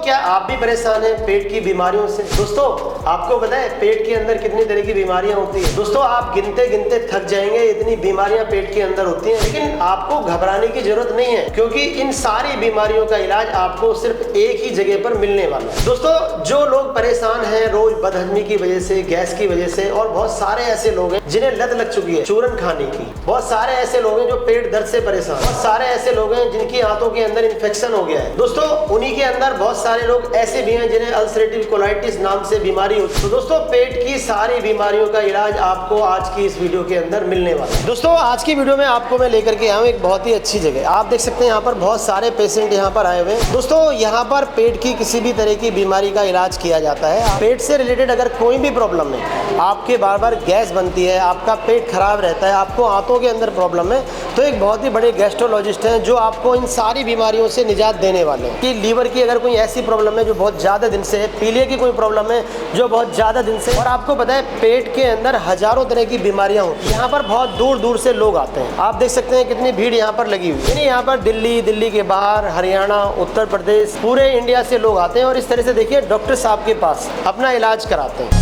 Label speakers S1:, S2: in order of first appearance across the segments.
S1: क्या आप भी परेशान हैं पेट की बीमारियों से? दोस्तों आपको पता है पेट के अंदर कितनी तरह की बीमारियां होती है? दोस्तों आप गिनते गिनते थक जाएंगे, इतनी बीमारियां पेट के अंदर होती हैं। लेकिन आपको घबराने की जरूरत नहीं है, क्योंकि इन सारी बीमारियों का इलाज आपको सिर्फ एक ही जगह पर मिलने वाला है। दोस्तों जो लोग परेशान हैं रोज बदहजमी की वजह से, गैस की वजह से, और बहुत सारे ऐसे लोग हैं जिन्हें लत लग चुकी है चूरन खाने की, बहुत सारे ऐसे लोग हैं जो पेट दर्द से परेशान, बहुत सारे ऐसे लोग हैं जिनकी आंतों के अंदर इन्फेक्शन हो गया है। दोस्तों उन्हीं के अंदर बहुत सारे लोग ऐसे भी हैं जिन्हें अल्सरेटिव कोलाइटिस नाम से बीमारी होती है। तो दोस्तों पेट की सारी बीमारियों का इलाज आपको आज की इस वीडियो के अंदर मिलने वाला है। दोस्तों आज की वीडियो में आपको मैं लेकर के आया हूँ एक बहुत ही अच्छी जगह। आप देख सकते हैं यहाँ पर बहुत सारे पेशेंट यहाँ पर आए हुए हैं। दोस्तों यहाँ पर पेट की किसी भी तरह की बीमारी का इलाज किया जाता है। पेट से रिलेटेड अगर कोई भी प्रॉब्लम है, आपके बार बार गैस बनती है, आपका पेट खराब रहता है, आपको आंतों के अंदर प्रॉब्लम है, तो एक बहुत ही बड़े गैस्ट्रोलॉजिस्ट हैं जो आपको इन सारी बीमारियों से निजात देने वाले हैं। कि लीवर की अगर कोई ऐसी प्रॉब्लम है जो बहुत ज़्यादा दिन से है, पीलिया की कोई प्रॉब्लम है जो बहुत ज़्यादा दिन से, और आपको पता है पेट के अंदर हजारों तरह की बीमारियां होती हैं। यहाँ पर बहुत दूर दूर से लोग आते हैं। आप देख सकते हैं कितनी भीड़ यहाँ पर लगी हुई है। यहाँ पर दिल्ली के बाहर, हरियाणा, उत्तर प्रदेश, पूरे इंडिया से लोग आते हैं और इस तरह से देखिए डॉक्टर साहब के पास अपना इलाज कराते हैं।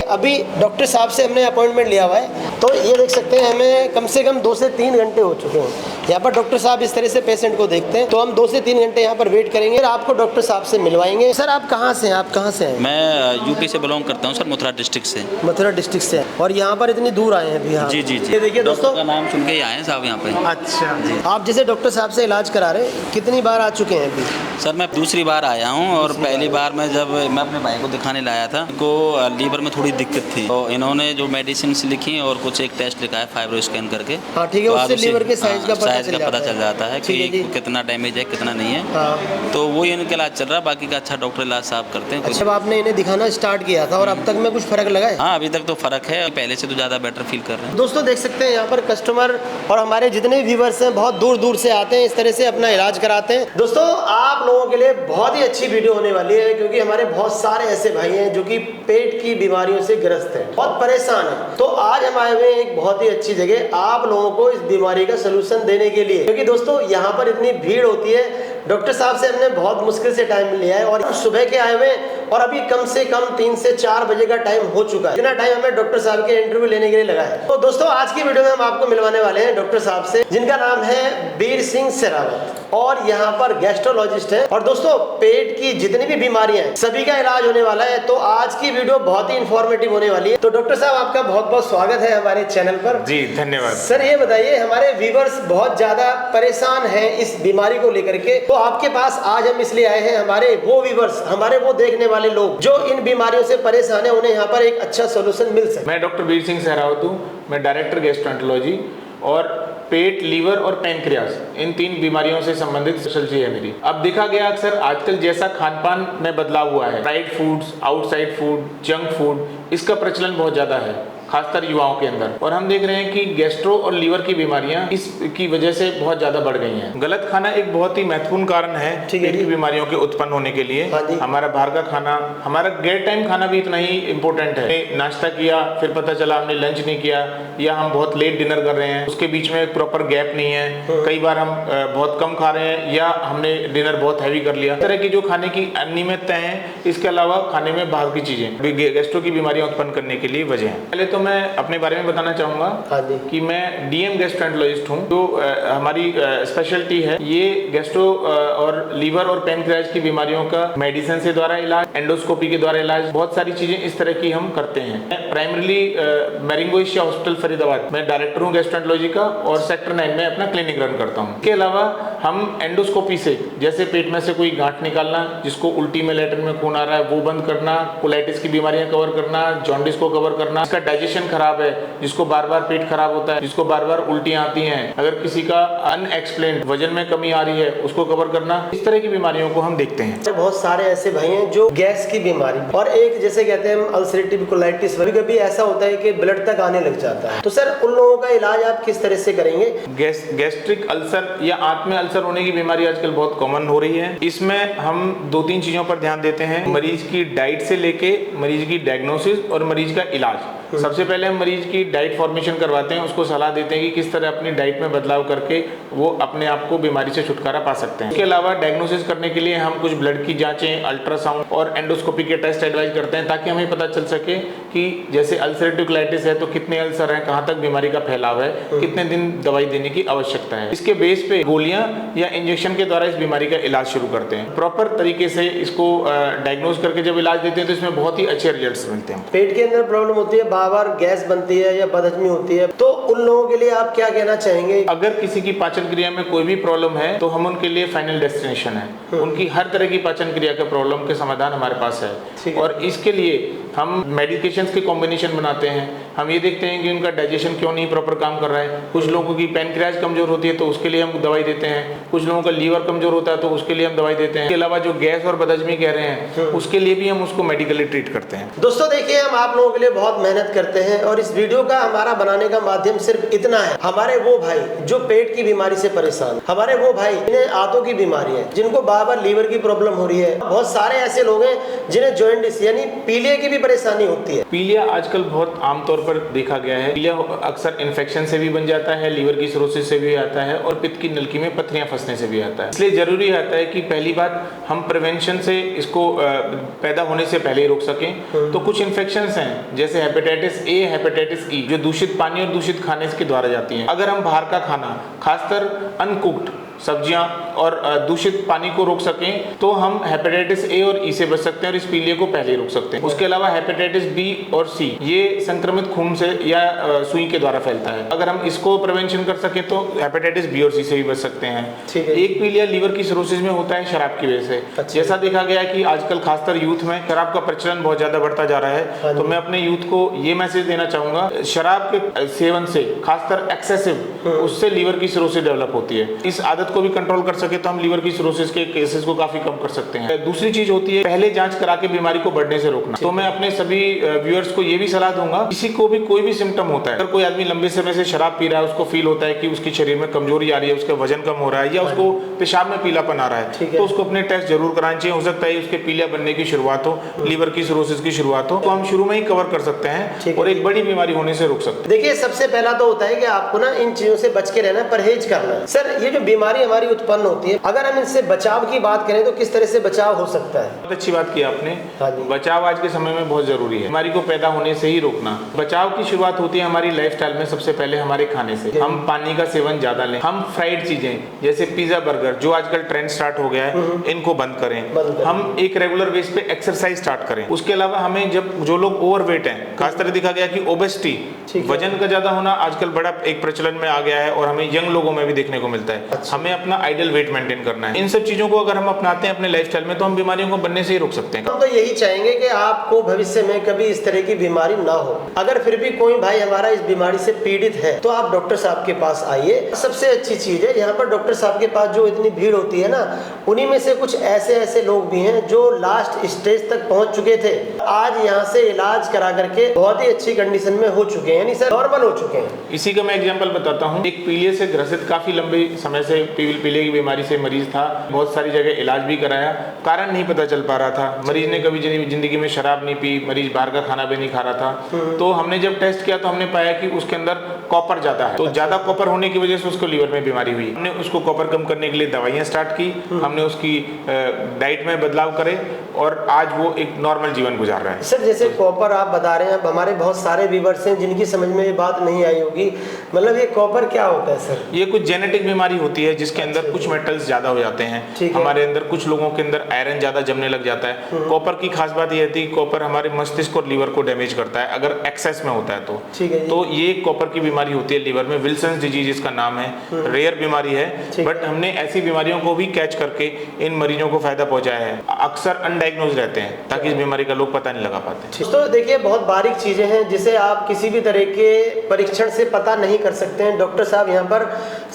S1: अभी डॉक्टर साहब से हमने अपॉइंटमेंट लिया हुआ है, तो ये देख सकते हैं हमें कम से कम 2 से 3 घंटे हो चुके हैं। यहाँ पर डॉक्टर साहब इस तरह से पेशेंट को देखते हैं, तो हम 2 से 3 घंटे यहाँ पर वेट करेंगे और आपको डॉक्टर साहब से मिलवाएंगे। सर आप कहाँ से हैं? आप कहाँ से हैं?
S2: मैं यूपी से बिलोंग करता हूँ सर, मथुरा डिस्ट्रिक्ट से।
S1: मथुरा डिस्ट्रिक्ट से, और यहाँ पर इतनी दूर आए हैं अभी?
S2: जी।
S1: ये देखिए दोस्तों
S2: का नाम सुन के ही आए हैं साहब यहाँ पे।
S1: अच्छा जी। आप जैसे डॉक्टर साहब से इलाज करा रहे हैं, कितनी बार आ चुके हैं अभी?
S2: सर मैं दूसरी बार आया हूँ, और पहली बार मैं जब मैं अपने भाई को दिखाने लाया था, उनको लीवर में थोड़ी दिक्कत थी, तो इन्होंने जो मेडिसिन लिखी और कुछ एक टेस्ट लिखा है फाइब्रो स्कैन करके।
S1: हाँ ठीक है, उससे लीवर के साइज का
S2: पता चल जाता है कि कितना डैमेज है कितना नहीं है।
S1: हाँ।
S2: तो वही इनका इलाज चल रहा है, बाकी का अच्छा डॉक्टर इलाज साहब करते हैं।
S1: अच्छा, आपने इन्हें दिखाना स्टार्ट किया था और अब तक में कुछ फर्क लगा है?
S2: हाँ अभी तक तो फर्क है, पहले से तो ज़्यादा बेटर फील कर रहे हैं।
S1: दोस्तों देख सकते हैं यहाँ पर कस्टमर और हमारे जितने व्यूवर्स हैं बहुत दूर दूर से आते हैं, इस तरह से अपना इलाज कराते हैं। दोस्तों आप लोगों के लिए बहुत ही अच्छी वीडियो होने वाली है, क्योंकि हमारे बहुत सारे ऐसे भाई हैं जो कि पेट की बीमारियों से ग्रस्त हैं, बहुत परेशान हैं। तो आज हम आए हुए हैं एक बहुत ही अच्छी जगह आप लोगों को इस बीमारी का सलूशन देने के लिए, क्योंकि दोस्तों यहाँ पर इतनी भीड़ होती है। डॉक्टर साहब से हमने बहुत मुश्किल से टाइम लिया है और सुबह के आए हुए और अभी कम से कम 3 से 4 बजे का टाइम हो चुका है। इतना टाइम हमें डॉक्टर साहब के इंटरव्यू लेने के लिए लगा है। तो दोस्तों आज की वीडियो में हम आपको मिलवाने वाले हैं डॉक्टर साहब से, जिनका नाम है वीर सिंह शेरावत, और यहाँ पर गैस्ट्रोलॉजिस्ट है। और दोस्तों पेट की जितनी भी बीमारियां हैं सभी का इलाज होने वाला है। तो आज की वीडियो बहुत ही इंफॉर्मेटिव होने वाली है। तो डॉक्टर साहब आपका बहुत बहुत स्वागत है हमारे चैनल पर।
S3: जी धन्यवाद।
S1: सर ये बताइए, हमारे व्यूवर्स बहुत ज्यादा परेशान हैं इस बीमारी को लेकर के, तो आपके पास आज हम इसलिए आए हैं, हमारे वो व्यूवर्स, हमारे वो देखने वाले लोग जो इन बीमारियों से परेशान है, उन्हें यहाँ पर एक अच्छा सोल्यूशन मिल सके।
S3: मैं डॉक्टर वीर सिंह शेरावत हूँ, मैं डायरेक्टर गैस्ट्रोएंटरोलॉजी, और पेट, लीवर और पैनक्रियास इन 3 बीमारियों से संबंधित स्पेशलिटी है मेरी। अब देखा गया अक्सर आजकल जैसा खान पान में बदलाव हुआ है, fried foods, outside food, junk food, इसका प्रचलन बहुत ज्यादा है खासकर युवाओं के अंदर, और हम देख रहे हैं कि गैस्ट्रो और लीवर की बीमारियां इसकी वजह से बहुत ज्यादा बढ़ गई हैं। गलत खाना एक बहुत ही महत्वपूर्ण कारण है पेट की बीमारियों के उत्पन्न होने के लिए। हमारा बाहर का खाना, हमारा गैर टाइम खाना भी इतना ही इम्पोर्टेंट है। नाश्ता किया फिर पता चला हमने लंच नहीं किया, या हम बहुत लेट डिनर कर रहे हैं, उसके बीच में प्रॉपर गैप नहीं है, कई बार हम बहुत कम खा रहे हैं या हमने डिनर बहुत हैवी कर लिया। इस तरह की जो खाने की अनियमितताएं हैं, इसके अलावा खाने में बाहर की चीजें गैस्ट्रो की बीमारियां उत्पन्न करने के लिए वजह है। पहले तो मैं अपने बारे में बताना चाहूंगा कि मैं डीएम गैस्ट्रोएंटरोलॉजिस्ट हूं, जो हमारी स्पेशलिटी है ये गैस्ट्रो और लीवर और पैनक्रियाज की बीमारियों का मेडिसिन से द्वारा इलाज, एंडोस्कोपी के द्वारा इलाज, बहुत सारी चीजें इस तरह की हम करते हैं। मैं primarily Marengo Asia hospital Faridabad में डायरेक्टर हूँ गैस्ट्रोएंटरोलॉजी का, और सेक्टर 9 में अपना क्लिनिक रन करता हूँ। इसके अलावा हम एंडोस्कोपी से, जैसे पेट में से कोई गांठ निकालना, जिसको उल्टी में लैट्रिन में खून आ रहा है वो बंद करना, कोलाइटिस की बीमारियां कवर करना, जॉन्डिस को कवर करना, इसका डाइजेशन खराब है, जिसको बार बार पेट खराब होता है, जिसको बार बार उल्टियां आती हैं, अगर किसी का अनएक्सप्लेन्ड वजन में कमी आ रही है उसको कवर करना, इस तरह की बीमारियों को हम देखते हैं।
S1: बहुत सारे ऐसे भाई हैं जो गैस की बीमारी, और एक जैसे कहते हैं अल्सरेटिव कोलाइटिस, कभी कभी ऐसा होता है कि ब्लड तक आने लग जाता है। तो सर उन लोगों का इलाज आप किस तरह से करेंगे?
S3: गैस्ट्रिक अल्सर या आंत में अल्सर होने की बीमारी आजकल बहुत कॉमन हो रही है। इसमें हम 2-3 चीजों पर ध्यान देते हैं, मरीज की डाइट से लेके मरीज की डायग्नोसिस और मरीज का इलाज। सबसे पहले हम मरीज की डाइट फॉर्मेशन करवाते हैं, उसको सलाह देते हैं कि किस तरह अपनी डाइट में बदलाव करके वो अपने आप को बीमारी से छुटकारा पा सकते हैं। इसके अलावा डायग्नोसिस करने के लिए हम कुछ ब्लड की जांचें, अल्ट्रासाउंड और एंडोस्कोपी के टेस्ट एडवाइज करते हैं, ताकि हमें पता चल सके कि जैसे अल्सरेटिव कोलाइटिस है तो कितने अल्सर हैं, कहाँ तक बीमारी का फैलाव है, कितने दिन दवाई देने की आवश्यकता है। इसके बेस पे गोलियां या इंजेक्शन के द्वारा इस बीमारी का इलाज शुरू करते हैं। प्रॉपर तरीके से इसको डायग्नोज करके जब इलाज देते हैं तो इसमें बहुत ही अच्छे रिजल्ट्स मिलते हैं।
S1: पेट के अंदर प्रॉब्लम होती है, बार-बार गैस बनती है या बदहजमी होती है, तो उन लोगों के लिए आप क्या कहना चाहेंगे?
S3: अगर किसी की पाचन क्रिया में कोई भी प्रॉब्लम है तो हम उनके लिए फाइनल डेस्टिनेशन है। उनकी हर तरह की पाचन क्रिया के प्रॉब्लम के समाधान हमारे पास है और इसके लिए हम मेडिकेशंस के कॉम्बिनेशन बनाते हैं। हम ये देखते हैं कि उनका डाइजेशन क्यों नहीं प्रॉपर काम कर रहा है। कुछ लोगों की पैनक्रियाज कमजोर होती है तो उसके लिए हम दवाई देते हैं। कुछ लोगों का लीवर कमजोर होता है तो उसके लिए हम दवाई देते हैं। इसके अलावा जो गैस और बदहजमी कह रहे हैं उसके लिए भी हम उसको मेडिकली ट्रीट करते हैं।
S1: दोस्तों देखिए, हम आप लोगों के लिए बहुत मेहनत करते हैं और इस वीडियो का हमारा बनाने का माध्यम सिर्फ इतना है। हमारे वो भाई जो पेट की बीमारी से परेशान, हमारे वो भाई जिन्हें आंतों की बीमारी है, जिनको बार-बार लीवर की प्रॉब्लम हो रही है, बहुत सारे ऐसे लोग हैं जिन्हें जॉइंटिस यानी पीलिया की भी परेशानी होती है।
S3: पीलिया आजकल बहुत आमतौर पर देखा गया है। पीलिया अक्सर इन्फेक्शन से भी बन जाता है, लीवर की सिरोसिस से भी आता है और पित्त की नलकी में पथरियां फंसने से भी आता है। इसलिए जरूरी आता है कि पहली बात हम प्रिवेंशन से इसको पैदा होने से पहले ही रोक सकें। तो कुछ इन्फेक्शंस हैं जैसे हेपेटाइटिस ए, हेपेटाइटिस ई, जो दूषित पानी और दूषित खाने के द्वारा जाती हैं। अगर हम बाहर का खाना, खासकर अनकुक्ड सब्जियां और दूषित पानी को रोक सकें तो हम हेपेटाइटिस ए और ई से बच सकते हैं और इस पीलिया को पहले ही रोक सकते हैं। उसके अलावा हेपेटाइटिस बी और सी ये संक्रमित खून से या सुई के द्वारा फैलता है। अगर हम इसको प्रिवेंशन कर सकें तो हेपेटाइटिस बी और सी से भी बच सकते हैं। एक पीलिया लीवर की सिरोसिस में होता है शराब की वजह से। जैसा देखा गया है कि आजकल खासकर यूथ में शराब का प्रचलन बहुत ज्यादा बढ़ता जा रहा है, तो मैं अपने यूथ को ये मैसेज देना चाहूंगा, शराब के सेवन से खासकर एक्सेसिव, उससे लीवर की सिरोसिस डेवलप होती है। इस आदत को भी कंट्रोल कर सके तो हम लीवर की सिरोसिस के केसेस को काफी कम कर सकते हैं। दूसरी चीज होती है पहले जांच करा के बीमारी को बढ़ने से रोकना। तो मैं अपने सभी व्यूअर्स को ये भी सलाह दूंगा, किसी को भी कोई भी सिम्टम होता है, अगर कोई आदमी लंबे समय से शराब पी रहा है, उसको फील होता है कि उसके शरीर में कमजोरी आ रही है, उसका वजन कम हो रहा है या उसको पेशाब में पीलापन आ रहा है, तो उसको अपने टेस्ट जरूर कराने चाहिए। हो सकता है उसके पीलिया बनने की शुरुआत हो, लीवर की सिरोसिस की शुरुआत हो, तो हम शुरू में ही कवर कर सकते हैं और एक बड़ी बीमारी होने से रोक सकते हैं।
S1: देखिए, सबसे पहला तो होता है कि आपको ना इन चीजों से बच के रहना, परहेज करना है। सर, ये जो बीमारी हमारी उत्पन्न होती है, अगर हम इनसे बचाव की बात करें तो किस तरह से बचाव हो सकता है?
S3: बहुत अच्छी बात की आपने। बचाव आज के समय में बहुत जरूरी है। बीमारी को पैदा होने से ही रोकना। बचाव की शुरुआत होती है हमारी लाइफस्टाइल में सबसे पहले हमारे खाने से। हम पानी का सेवन ज्यादा लें, हम फ्राइड चीजें जैसे पिज्जा, बर्गर, जो आजकल ट्रेंड स्टार्ट हो गया है, इनको बंद करें। हम एक रेगुलर बेस पे एक्सरसाइज स्टार्ट करें। उसके अलावा हमें, जब जो लोग ओवरवेट हैं, खासकर देखा गया कि ओबेसिटी, वजन का ज्यादा होना आजकल बड़ा एक प्रचलन में आ गया है और हमें यंग लोगों में भी देखने को मिलता है। हमें अपना आइडियल वेट मेंटेन करना है। इन सब चीजों को अगर हम अपनाते हैं अपने लाइफस्टाइल में तो हम बीमारियों को बनने से ही रोक सकते हैं।
S1: हम तो यही चाहेंगे कि आपको भविष्य में कभी इस तरह की बीमारी ना हो। अगर फिर भी कोई भाई हमारा इस बीमारी से पीड़ित है तो आप डॉक्टर साहब के पास आइए। सबसे अच्छी चीज है, यहाँ पर डॉक्टर साहब के पास जो इतनी भीड़ होती है ना, उन्हीं में से कुछ ऐसे लोग भी हैं जो लास्ट स्टेज तक पहुंच चुके थे, आज यहाँ से इलाज करा करके बहुत ही अच्छी कंडीशन में हो चुके हैं, यानी सर नॉर्मल हो चुके हैं।
S3: इसी का मैं एग्जांपल बताता हूँ। एक पीलिया से ग्रसित काफी लंबे समय से पीलिया की बीमारी से मरीज था, बहुत सारी जगह इलाज भी कराया, कारण नहीं पता चल पा रहा था। मरीज ने कभी जिंदगी में शराब नहीं पी, मरीज बाहर का खाना भी नहीं खा रहा था। तो हमने जब टेस्ट किया तो हमने पाया कि उसके अंदर कॉपर ज्यादा है। तो ज्यादा कॉपर होने की वजह से उसको लीवर में बीमारी हुई। हमने उसको कॉपर कम करने के लिए दवाइयां स्टार्ट की, हमने उसकी डाइट में बदलाव करे और आज वो एक नॉर्मल जीवन गुजार रहा है।
S1: सर, जैसे कॉपर आप बता रहे हैं, अब हमारे बहुत सारे व्यूअर्स हैं जिनकी समझ में ये बात नहीं आई होगी, मतलब ये कॉपर क्या होता है सर?
S3: ये कुछ जेनेटिक बीमारी होती है जिसके अंदर कुछ मेटल्स ज्यादा हो जाते हैं। हमारे अंदर कुछ लोगों के अंदर आयरन ज्यादा जमने लग जाता है। कॉपर की खास बात यह थी, कॉपर हमारे मस्तिष्क और लीवर को डैमेज करता है अगर एक्सेस में होता है तो ये कॉपर की बीमारी होती है लीवर में। विल्सन्स डिजीज इसका नाम है, रेयर बीमारी है, बट हमने ऐसी बीमारियों को भी कैच करके इन मरीजों को फायदा पहुंचाया है। अक्सर अनडायग्नोज रहते हैं ताकि इस बीमारी का लोग पता नहीं लगा पाते।
S1: तो देखिए, बहुत बारीक चीजें हैं जिसे आप किसी भी तरह के परीक्षण से पता नहीं कर सकते हैं। डॉक्टर साहब यहाँ पर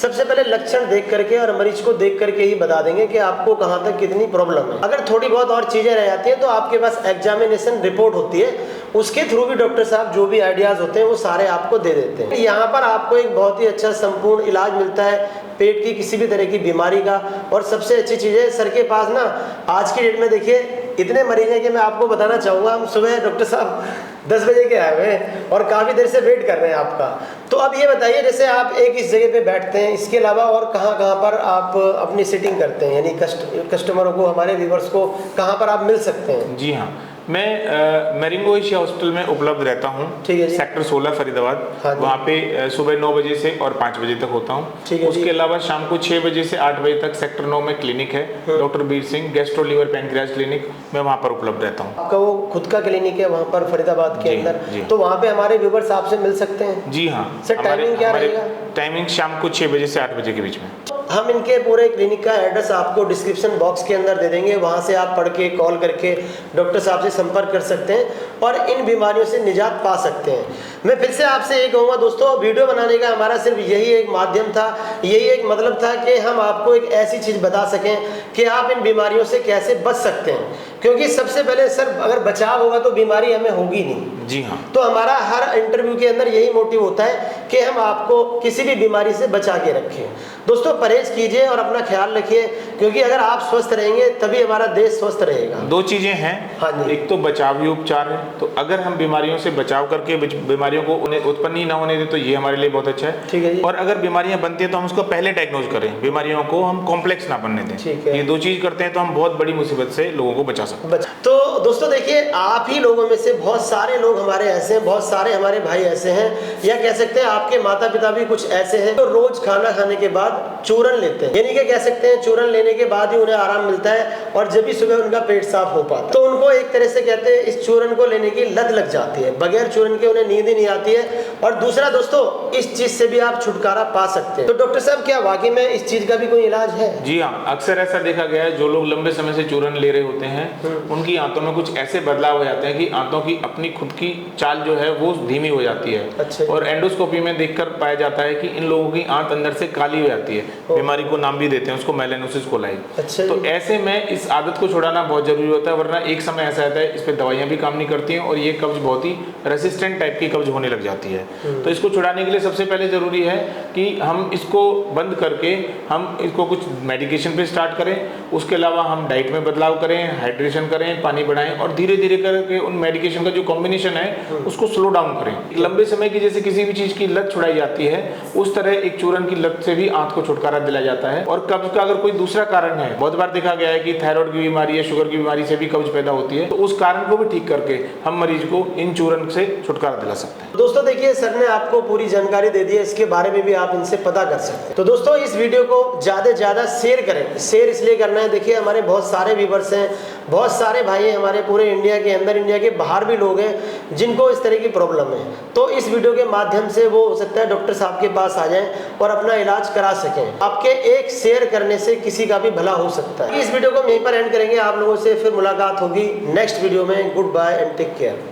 S1: सबसे पहले लक्षण देख करके और मरीज को देख करके ही बता देंगे कि आपको कहाँ तक कितनी प्रॉब्लम है। अगर थोड़ी बहुत और चीजें रह जाती हैं तो आपके पास एग्जामिनेशन रिपोर्ट होती है, उसके थ्रू भी डॉक्टर साहब जो भी आइडियाज़ होते हैं वो सारे आपको दे देते हैं। यहाँ पर आपको एक बहुत ही अच्छा संपूर्ण इलाज मिलता है पेट की किसी भी तरह की बीमारी का। और सबसे अच्छी चीज़ है सर के पास ना आज की डेट में देखिए इतने मरीज हैं कि मैं आपको बताना चाहूँगा, हम सुबह डॉक्टर साहब 10 बजे के आए हुए हैं और काफ़ी देर से वेट कर रहे हैं आपका। तो अब ये बताइए, जैसे आप एक इस जगह पे बैठते हैं, इसके अलावा और कहाँ कहाँ पर आप अपनी सीटिंग करते हैं, यानी कस्टमरों को, हमारे व्यूवर्स को कहाँ पर आप मिल सकते हैं?
S3: जी हाँ, मैं मेरिंगो एशिया हॉस्पिटल में उपलब्ध रहता हूँ।
S1: ठीक है जी।
S3: सेक्टर 16 फरीदाबाद।
S1: हाँ जी।
S3: वहाँ पे सुबह 9 बजे से और 5 बजे तक होता हूँ।
S1: ठीक है जी।
S3: उसके अलावा शाम को 6 बजे से 8 बजे तक सेक्टर 9 में क्लिनिक है, doctor Bir Singh gastro liver pancreas clinic, मैं वहाँ पर उपलब्ध रहता हूँ।
S1: आपका वो खुद का क्लिनिक है वहाँ पर फरीदाबाद के
S3: जी,
S1: अंदर?
S3: जी।
S1: तो वहाँ पे हमारे व्यूवर्स आपसे मिल सकते हैं?
S3: जी हाँ।
S1: सर, टाइमिंग क्या रहेगा?
S3: टाइमिंग शाम को 6 बजे से 8 बजे के बीच में।
S1: हम इनके पूरे क्लिनिक का एड्रेस आपको डिस्क्रिप्शन बॉक्स के अंदर दे देंगे, वहाँ से आप पढ़ के कॉल करके डॉक्टर साहब से संपर्क कर सकते हैं और इन बीमारियों से निजात पा सकते हैं। मैं फिर से आपसे ये कहूँगा दोस्तों, वीडियो बनाने का हमारा सिर्फ यही एक माध्यम था, यही एक मतलब था कि हम आपको एक ऐसी चीज़ बता सकें कि आप इन बीमारियों से कैसे बच सकते हैं। क्योंकि सबसे पहले सर अगर बचाव होगा तो बीमारी हमें होगी नहीं।
S3: जी हाँ।
S1: तो हमारा हर इंटरव्यू के अंदर यही मोटिव होता है कि हम आपको किसी भी बीमारी से बचा के रखें। दोस्तों परहेज कीजिए और अपना ख्याल रखिए, क्योंकि अगर आप स्वस्थ रहेंगे तभी हमारा देश स्वस्थ रहेगा।
S3: 2 चीजें हैं।
S1: हाँ जी।
S3: एक तो बचावी उपचार है, तो अगर हम बीमारियों से बचाव करके बीमारियों को उन्हें उत्पन्न ही ना होने दें तो ये हमारे लिए बहुत अच्छा है।
S1: ठीक है जी।
S3: और अगर बीमारियां बनती हैं तो हम उसको पहले डायग्नोज करें, बीमारियों को हम कॉम्प्लेक्स ना बनने दें।
S1: ठीक है।
S3: ये 2 चीज करते हैं तो हम बहुत बड़ी मुसीबत से लोगों को बचा सकते हैं।
S1: तो दोस्तों देखिए, आप ही लोगों में से बहुत सारे लोग हमारे ऐसे हैं, बहुत सारे हमारे भाई ऐसे हैं, या कह सकते हैं आपके माता पिता भी कुछ ऐसे हैं जो रोज खाना खाने के बाद चूरन लेते हैं। यानी कि कह सकते हैं चूरन लेने के बाद ही उन्हें आराम मिलता है और जब भी सुबह उनका पेट साफ हो पाता है। तो उनको एक तरह से कहते हैं इस चूरन को लेने की लत लग जाती है, बगैर चूरन के उन्हें नींद ही नहीं आती है। और दूसरा दोस्तों, इस चीज से भी आप छुटकारा पा सकते हैं। तो डॉक्टर साहब क्या वाकई में इस चीज का भी कोई इलाज है?
S3: जी हाँ, अक्सर ऐसा देखा गया है, जो लोग लंबे समय से चूरन ले रहे होते हैं उनकी आंतों में कुछ ऐसे बदलाव हो जाते हैं कि आंतों की अपनी खुद की चाल जो है वो धीमी हो जाती है।
S1: अच्छा।
S3: और एंडोस्कोपी में देखकर पाया जाता है कि इन लोगों की आंत अंदर से काली हो जाती है। बीमारी को नाम भी देते हैं उसको, मेलानोसिस कोलाई।
S1: अच्छा।
S3: तो ऐसे में इस आदत को छुड़ाना बहुत जरूरी होता है, वरना एक समय ऐसा आता है इस पे दवाइयां भी काम नहीं करती हैं और ये कब्ज बहुत ही रेसिस्टेंट टाइप की कब्ज होने लग जाती है। तो इसको छुड़ाने के लिए सबसे पहले जरूरी है कि हम इसको बंद करके हम इसको कुछ मेडिकेशन पे स्टार्ट करें। उसके अलावा हम डाइट में बदलाव करें, हाइड्रेशन करें, पानी बढ़ाएं और धीरे धीरे करके उन मेडिकेशन का जो कॉम्बिनेशन है उसको स्लो डाउन करें। लंबे समय की जैसे किसी भी चीज की लत छुड़ाई जाती है, उस तरह एक चूरन की लत से भी आंत को छुटकारा दिलाया जाता है। और कब्ज का अगर कोई दूसरा कारण है, बहुत बार देखा गया है कि थायराइड की बीमारी या शुगर की बीमारी से भी कब्ज पैदा होती है, तो उस कारण को भी ठीक करके हम मरीज को इन चूरन से छुटकारा दिला सकते हैं।
S1: दोस्तों देखिए, सर ने आपको पूरी जानकारी दे दी है, इसके बारे में भी आप इनसे पता कर सकते हैं। तो दोस्तों इस वीडियो को ज्यादा से ज्यादा शेयर करें। शेयर इसलिए करना है, देखिए हमारे बहुत सारे व्यूवर्स हैं, बहुत सारे भाई हैं हमारे पूरे इंडिया के अंदर, इंडिया के बाहर भी लोग हैं जिनको इस तरह की प्रॉब्लम है। तो इस वीडियो के माध्यम से वो हो सकता है डॉक्टर साहब के पास आ जाएं और अपना इलाज करा सकें। आपके एक शेयर करने से किसी का भी भला हो सकता है। इस वीडियो को हम यहीं पर एंड करेंगे, आप लोगों से फिर मुलाकात होगी नेक्स्ट वीडियो में। Good bye and take care.